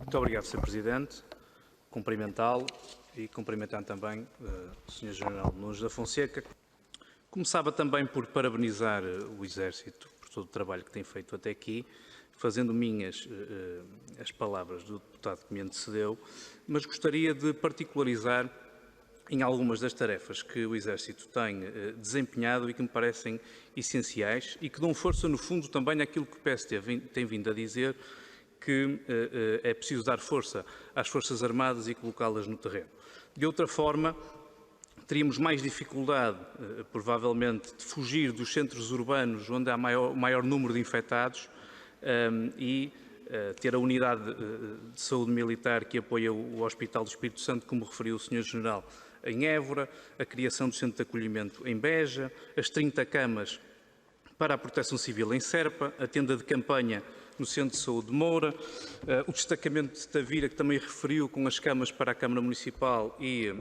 Muito obrigado, Sr. Presidente. Cumprimentá-lo e cumprimentar também o Sr. General Nunes da Fonseca. Começava também por parabenizar o Exército por todo o trabalho que tem feito até aqui, fazendo minhas as palavras do deputado que me antecedeu, mas gostaria de particularizar em algumas das tarefas que o Exército tem desempenhado e que me parecem essenciais e que dão força, no fundo, também àquilo que o PSD tem vindo a dizer, que é preciso dar força às Forças Armadas e colocá-las no terreno. De outra forma, teríamos mais dificuldade, provavelmente, de fugir dos centros urbanos onde há maior número de infectados e ter a unidade de saúde militar que apoia o Hospital do Espírito Santo, como referiu o Sr. General, em Évora, a criação do Centro de Acolhimento em Beja, as 30 camas para a Proteção Civil em Serpa, a tenda de campanha no Centro de Saúde de Moura, o destacamento de Tavira, que também referiu, com as camas para a Câmara Municipal e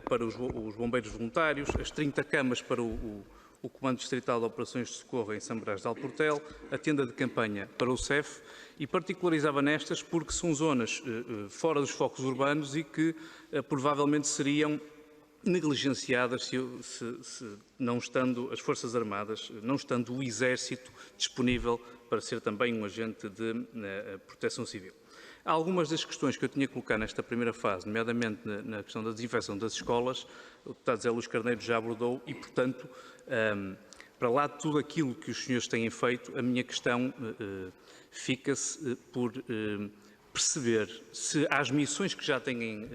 para os bombeiros voluntários, as 30 camas para o Comando Distrital de Operações de Socorro em São Brás de Alportel, a tenda de campanha para o CEF, e particularizava nestas porque são zonas fora dos focos urbanos e que provavelmente seriam negligenciadas se não estando as Forças Armadas, não estando o Exército disponível para ser também um agente de proteção civil. Há algumas das questões que eu tinha que colocar nesta primeira fase, nomeadamente na questão da desinfecção das escolas, o deputado Zé Luís Carneiro já abordou e, portanto, para lá de tudo aquilo que os senhores têm feito, a minha questão fica-se por perceber se as missões que já têm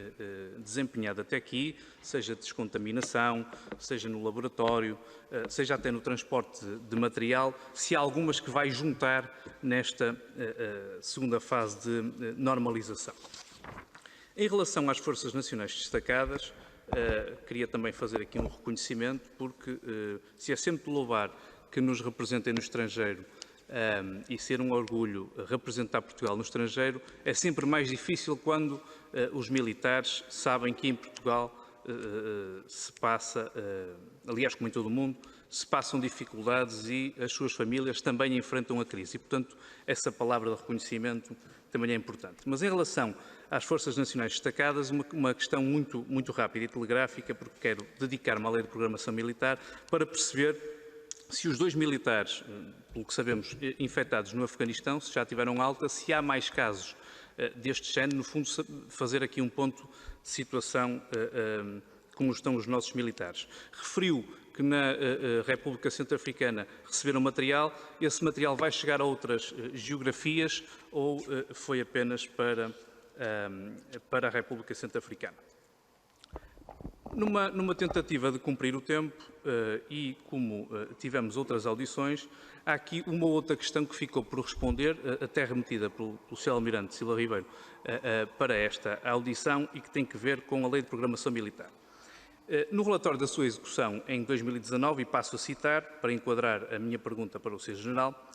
desempenhado até aqui, seja de descontaminação, seja no laboratório, seja até no transporte de material, se há algumas que vai juntar nesta segunda fase de normalização. Em relação às Forças Nacionais destacadas, queria também fazer aqui um reconhecimento, porque se é sempre de louvar que nos representem no estrangeiro e ser um orgulho representar Portugal no estrangeiro, é sempre mais difícil quando os militares sabem que em Portugal se passa, aliás como em todo o mundo, se passam dificuldades e as suas famílias também enfrentam a crise. E, portanto, essa palavra de reconhecimento também é importante. Mas em relação às Forças Nacionais destacadas, uma questão muito rápida e telegráfica, porque quero dedicar-me à Lei de Programação Militar para perceber se os 2 militares, pelo que sabemos, infectados no Afeganistão, se já tiveram alta, se há mais casos deste género, no fundo, fazer aqui um ponto de situação como estão os nossos militares. Referiu que na República Centro-Africana receberam material, esse material vai chegar a outras geografias ou foi apenas para a República Centro-Africana? Numa tentativa de cumprir o tempo e como tivemos outras audições, há aqui uma outra questão que ficou por responder, até remetida pelo Sr. Almirante Silva Ribeiro para esta audição e que tem que ver com a Lei de Programação Militar. No relatório da sua execução em 2019, e passo a citar para enquadrar a minha pergunta para o Sr. General,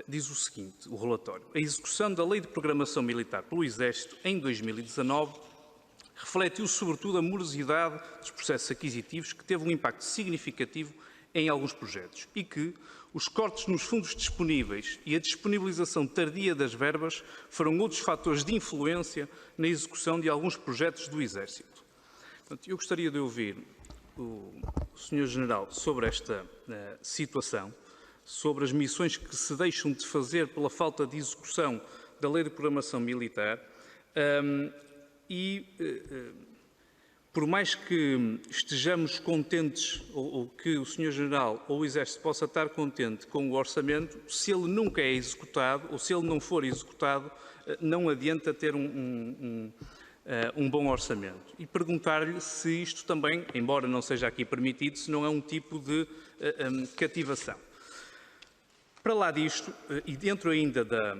diz o seguinte, o relatório: a execução da Lei de Programação Militar pelo Exército em 2019 refletiu sobretudo a morosidade dos processos aquisitivos, que teve um impacto significativo em alguns projetos e que os cortes nos fundos disponíveis e a disponibilização tardia das verbas foram outros fatores de influência na execução de alguns projetos do Exército. Portanto, eu gostaria de ouvir o Sr. General sobre esta situação, sobre as missões que se deixam de fazer pela falta de execução da Lei de Programação Militar por mais que estejamos contentes, ou que o Sr. General ou o Exército possa estar contente com o orçamento, se ele nunca é executado, ou se ele não for executado, não adianta ter um bom orçamento. E perguntar-lhe se isto também, embora não seja aqui permitido, se não é um tipo de cativação. Para lá disto, e dentro ainda da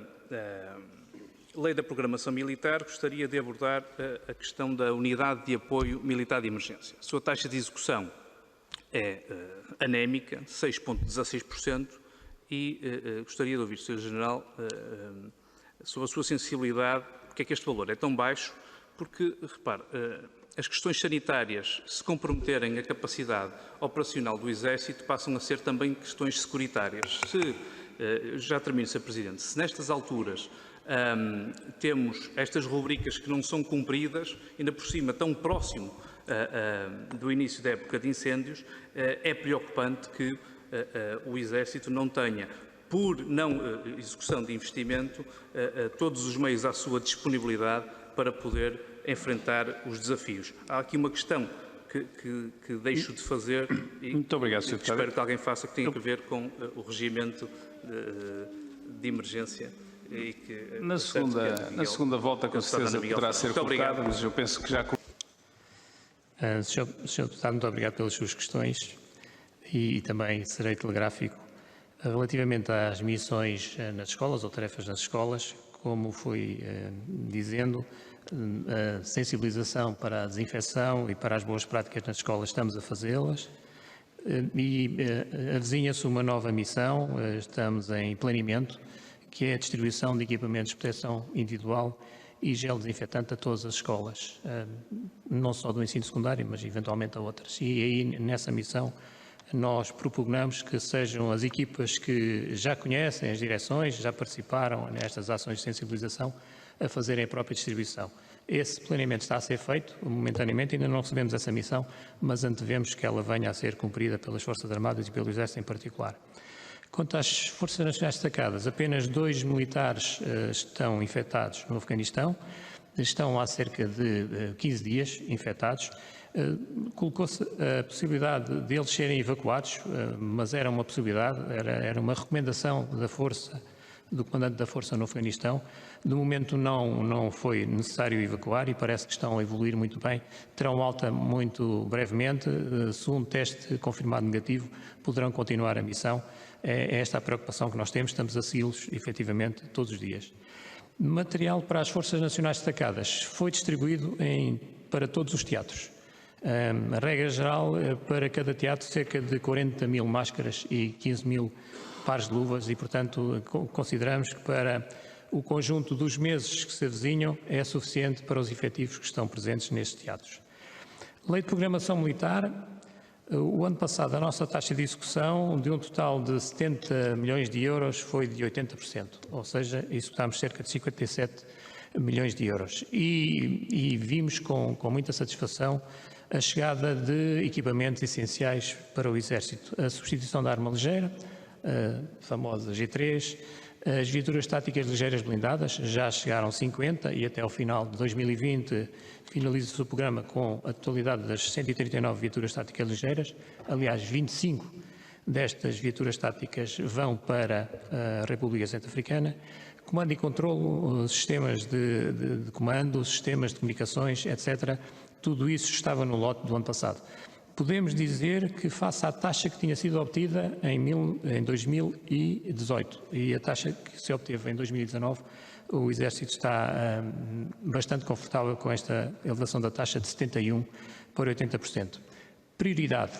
Lei da Programação Militar, gostaria de abordar a questão da Unidade de Apoio Militar de Emergência. A sua taxa de execução é anémica, 6,16%, e gostaria de ouvir, Sr. General, sobre a sua sensibilidade, porque é que este valor é tão baixo, porque, repare, as questões sanitárias, se comprometerem a capacidade operacional do Exército, passam a ser também questões securitárias. Já termino, Sr. Presidente, se nestas alturas temos estas rubricas que não são cumpridas, ainda por cima tão próximo do início da época de incêndios, é preocupante que o Exército não tenha, por não execução de investimento, todos os meios à sua disponibilidade para poder enfrentar os desafios. Há aqui uma questão que deixo de fazer e muito obrigado, Sr. Deputado. Espero que alguém faça, que tenha a ver com o regimento de emergência. E que, na segunda volta, com certeza, poderá ser colocada, mas eu penso que já... Sr. Deputado, muito obrigado pelas suas questões e também serei telegráfico. Relativamente às missões nas escolas ou tarefas nas escolas, como fui dizendo, a sensibilização para a desinfecção e para as boas práticas nas escolas estamos a fazê-las e avizinha-se uma nova missão, estamos em planeamento, que é a distribuição de equipamentos de proteção individual e gel desinfetante a todas as escolas, não só do ensino secundário, mas eventualmente a outras. E aí, nessa missão, nós propugnamos que sejam as equipas que já conhecem as direções, já participaram nestas ações de sensibilização, a fazerem a própria distribuição. Esse planeamento está a ser feito, momentaneamente, ainda não recebemos essa missão, mas antevemos que ela venha a ser cumprida pelas Forças Armadas e pelo Exército em particular. Quanto às Forças Nacionais destacadas, apenas 2 militares estão infectados no Afeganistão, estão há cerca de 15 dias infectados. Colocou-se a possibilidade de eles serem evacuados, mas era uma possibilidade, era uma recomendação da força, do comandante da força no Afeganistão. De momento não foi necessário evacuar e parece que estão a evoluir muito bem. Terão alta muito brevemente, se um teste confirmado negativo, poderão continuar a missão. É esta a preocupação que nós temos, estamos a segui-los efetivamente todos os dias. Material para as Forças Nacionais destacadas foi distribuído para todos os teatros. A regra geral, para cada teatro, cerca de 40 mil máscaras e 15 mil pares de luvas e, portanto, consideramos que para o conjunto dos meses que se avizinham é suficiente para os efetivos que estão presentes nestes teatros. Lei de Programação Militar. O ano passado, a nossa taxa de execução de um total de 70 milhões de euros foi de 80%, ou seja, executámos cerca de 57 milhões de euros. E vimos com muita satisfação a chegada de equipamentos essenciais para o Exército. A substituição da arma ligeira, a famosa G3, as viaturas táticas ligeiras blindadas, já chegaram 50 e até ao final de 2020 finaliza-se o programa com a totalidade das 139 viaturas táticas ligeiras. Aliás, 25 destas viaturas táticas vão para a República Centro-Africana. Comando e controlo, sistemas de comando, sistemas de comunicações, etc. Tudo isso estava no lote do ano passado. Podemos dizer que face à taxa que tinha sido obtida em 2018 e a taxa que se obteve em 2019, o Exército está bastante confortável com esta elevação da taxa de 71% para 80%. Prioridade.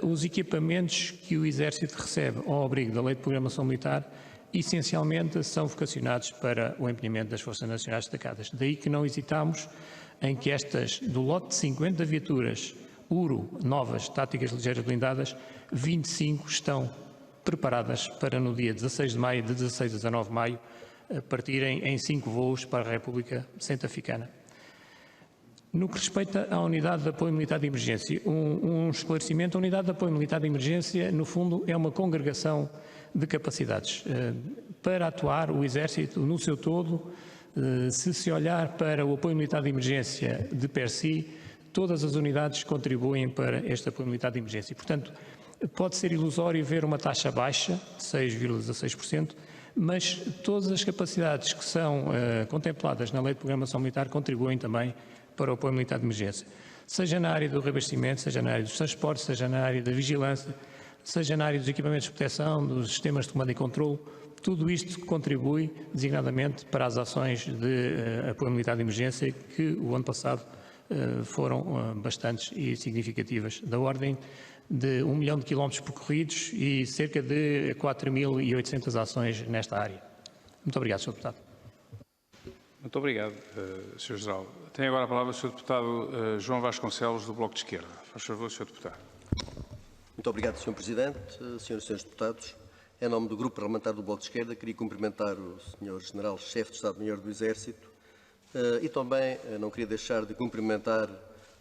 Os equipamentos que o Exército recebe ao abrigo da Lei de Programação Militar essencialmente são vocacionados para o empenhamento das Forças Nacionais destacadas. Daí que não hesitamos em que estas, do lote de 50 viaturas URO, novas, táticas ligeiras blindadas, 25 estão preparadas para no dia 16 de maio, de 16 a 19 de maio, partirem em 5 voos para a República Centro-Africana. No que respeita à Unidade de Apoio Militar de Emergência, um esclarecimento, a Unidade de Apoio Militar de Emergência, no fundo, é uma congregação de capacidades. Para atuar, o Exército, no seu todo, se olhar para o apoio militar de emergência de per si, todas as unidades contribuem para este apoio militar de emergência. Portanto, pode ser ilusório ver uma taxa baixa, 6,16%, mas todas as capacidades que são contempladas na Lei de Programação Militar contribuem também para o apoio militar de emergência. Seja na área do reabastecimento, seja na área dos transportes, seja na área da vigilância, seja na área dos equipamentos de proteção, dos sistemas de comando e controle, tudo isto contribui designadamente para as ações de apoio militar de emergência que o ano passado foram bastantes e significativas, da ordem de 1 milhão de quilómetros percorridos e cerca de 4.800 ações nesta área. Muito obrigado, Sr. Deputado. Muito obrigado, Sr. Geral. Tem agora a palavra o Sr. Deputado João Vasconcelos, do Bloco de Esquerda. Faz favor, Sr. Deputado. Muito obrigado, Sr. Presidente, Senhoras e Senhores Deputados. Em nome do Grupo Parlamentar do Bloco de Esquerda, queria cumprimentar o Sr. General-Chefe de Estado-Maior do Exército e também não queria deixar de cumprimentar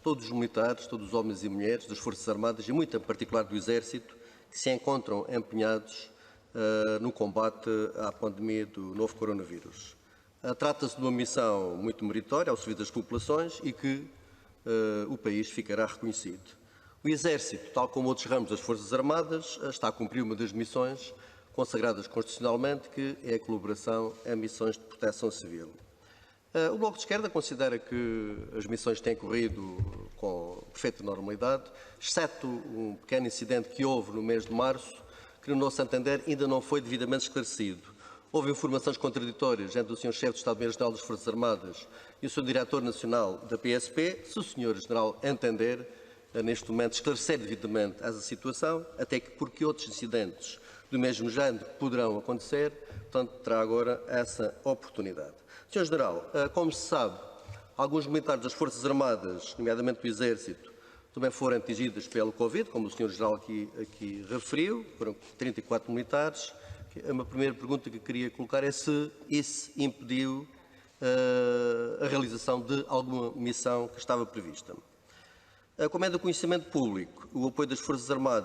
todos os militares, todos os homens e mulheres das Forças Armadas e muito em particular do Exército, que se encontram empenhados no combate à pandemia do novo coronavírus. Trata-se de uma missão muito meritória ao serviço das populações e que o país ficará reconhecido. O Exército, tal como outros ramos das Forças Armadas, está a cumprir uma das missões consagradas constitucionalmente, que é a colaboração em missões de proteção civil. O Bloco de Esquerda considera que as missões têm corrido com perfeita normalidade, exceto um pequeno incidente que houve no mês de março, que, no nosso entender, ainda não foi devidamente esclarecido. Houve informações contraditórias entre o Sr. Chefe de Estado-Maior-General das Forças Armadas e o Sr. Diretor Nacional da PSP. Se o Sr. General entender, neste momento, esclarecer devidamente essa situação, até que porque outros incidentes do mesmo género poderão acontecer, portanto, terá agora essa oportunidade. Sr. General, como se sabe, alguns militares das Forças Armadas, nomeadamente do Exército, também foram atingidos pelo Covid, como o Sr. General aqui referiu, foram 34 militares. A minha primeira pergunta que queria colocar é se isso impediu a realização de alguma missão que estava prevista. Como é do conhecimento público, o apoio das Forças Armadas